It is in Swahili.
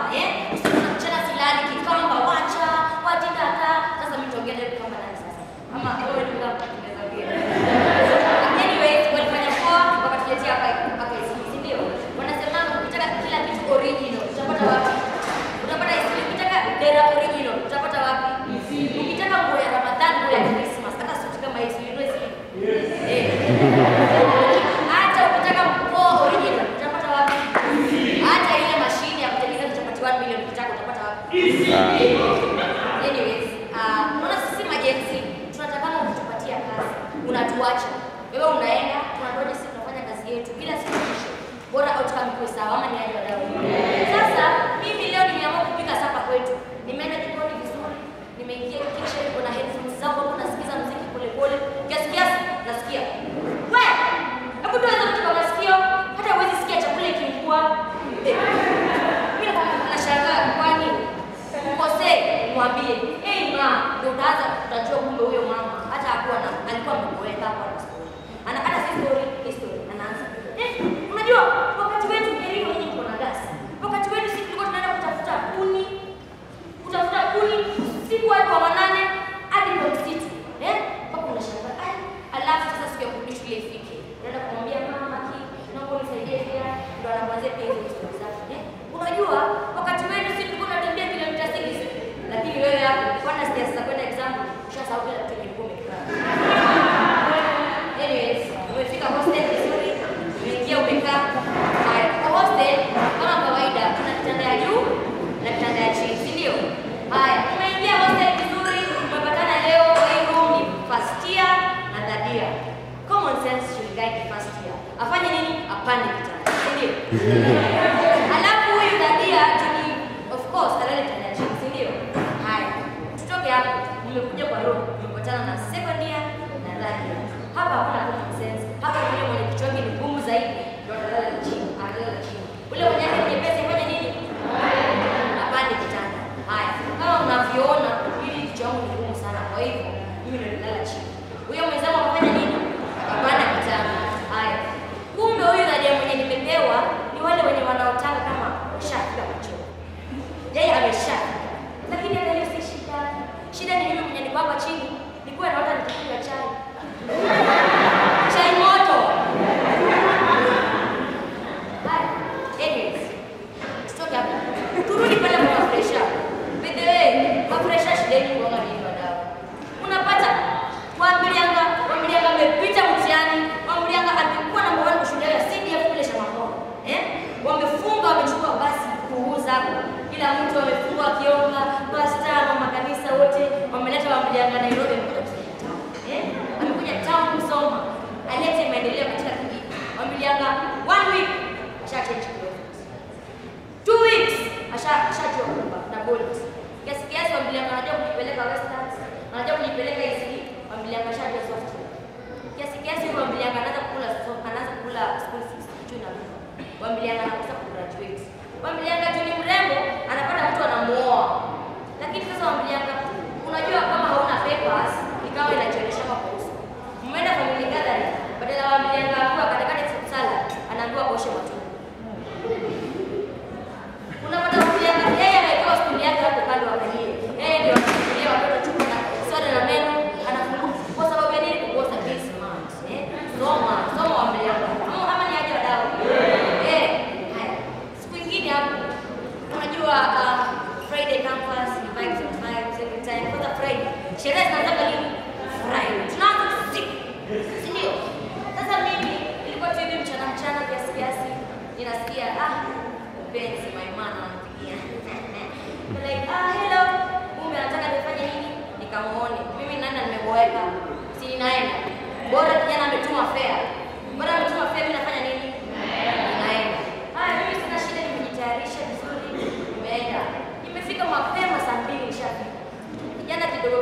Usiku mchana silali kikamba wacha, wati tata. Sasa mimi tuongee kama nani sasa? Ama wewe ndio unaweza pia. Anyways, walifanya poa wakati tulitia hapa hizi ndio. Wanasema ukitaka kila kitu original, utapata wapi? Utapata hizi ukitaka dera original, utapata wapi? Ukitaka nguo ya Ramadhan, nguo ya Christmas, hata suti kama hizi, you know hizi. Hata ukitaka nguo original, utapata wapi? Hata ile mashine ya kutengeneza chapati 1 million ukitaka utapata wapi? Anyways, unaona sisi majenzi tunataka kutupatia kazi. Unatuacha. Wewe unaenda, tunangoja sisi tunafanya kazi yetu bila suluhisho. Bora outcome iko sawa ama ni aje wadau. Sasa mimi leo nimeamua kupika sapa kwetu. Nimeenda jikoni vizuri, nimeingia kitchen, kuna headphones zangu hapo nasikiza muziki pole pole. Kiasi nasikia. Wewe, hebu tuanze kutoka masikio, hata huwezi sikia chakula kiungua. Mimi nashangaa kwani ukose mwambie, ma, ndio utaanza kutajua kumbe huyo mama hata alikuwa mboeka hapo na story. Hata history anaanza. Unajua wakati wetu elimu nyingi kuna gas. Wakati wetu sisi tulikuwa tunaenda kutafuta kuni siku hadi wa 8 hadi kwa msitu. Mpaka unashangaa. Alafu sasa siku ya kurudi shule ifike. Unaenda kumwambia mama naomba unisaidie pia, ndio anaanza pia hizo stories zake. Unajua wakati wetu sisi tulikuwa tunatembea kilomita 6, lakini wewe hapo kwana stairs za kwenda exam ushasahau kila kitu kilikuwa umekaa. Anyways, umefika hostel vizuri, umeingia umekaa. Haya, kwa hostel kama kawaida kuna kitanda ya juu na kitanda ya chini, si ndio? Haya, umeingia hostel vizuri, umepatana leo hii room ni first year na third year. Common sense should guide first year. Afanye nini? Apande kitanda, si ndio? Alafu huyu third year of course alale kitanda ya chini, si ndio? Haya, tutoke hapo. Umekuja kwa room, umepatana na second year na third year. Hapa hakuna common sense. Hapa yule mwenye kichwa ni ngumu zaidi ndio atalala chini, atalala chini. Ule mwenye yake nyepesi afanye nini? Apande kitanda. Haya, kama unavyoona hili kichwa ni ngumu sana. Kwa hivyo mimi ndio nilala chini. Huyo mwenzangu afanye nini? Apande kitanda. Haya. Kumbe huyu dada mwenye nimepewa ni wale wenye wanaotaka kama shafika kuchoma. Yeye ameshaka. Lakini hata hiyo si shida. Shida ni yule mwenye niko hapa chini, nikuwa naota nikikunywa chai. Chai moto. Haya. Anyways, tutoke hapo. Turudi pale kwa fresha. By the way, kwa fresha shida ni kuanga ni wadau. Unapata waambilianga amepita mtihani, waambilianga alikuwa na mbona kushindana ya CDF kule Shamahoa. Wamefunga wamechukua basi kuuza. Kila mtu amefunga kionga, pasta na makanisa wote wameleta waambilianga Nairobi kuja kusoma town. Amekuja town kusoma. Alete maendeleo katika kijiji. Waambilianga 1 week asha change clothes. 2 weeks ashajua kumba na gold. Kiasi waambilianga anajua kujipeleka Westlands, anajua kujipeleka hizi, waambilianga ashajua software. Kiasi waambilianga anaanza kula school fees kitu na mimi. Waambilianga anakosa kugraduate. Waambilianga tu ni mrembo, anapata mtu anamuoa. Lakini sasa waambilianga unajua kama hauna papers, ikawa inajionyesha kwa uso. Mmeenda family gathering, badala waambilianga kwa katikati sala, anaambiwa oshe matumbo. Unapata waambilianga yeye anaitoa spoon yake hapo kando angalie. Yeye ndio anafikiria watoto chupa na soda na meno, anafunga kwa sababu ya nini? Kukosa base months. Soma waambilianga. Ama ni aje wadau? Haya. Siku nyingine hapo unajua Friday campus, vibes and vibes every time. Kwanza Friday. Sherehe zinaanza lini? Friday. Tunaanza siku. Si ndio? Sasa mimi nilikuwa tu hivi mchana kiasi ninasikia mpenzi my man ananipigia. Like hello. Mume anataka nifanye nini? Nikamuone. Mimi nani nimeboeka? Si ninaenda. Bora kijana ametuma fare. Mimi nafanya nini? Ninaenda. Haya mimi sina shida, nimejitayarisha vizuri. Nimeenda. Nimefika mapema saa 2 nishafika. Kijana kidogo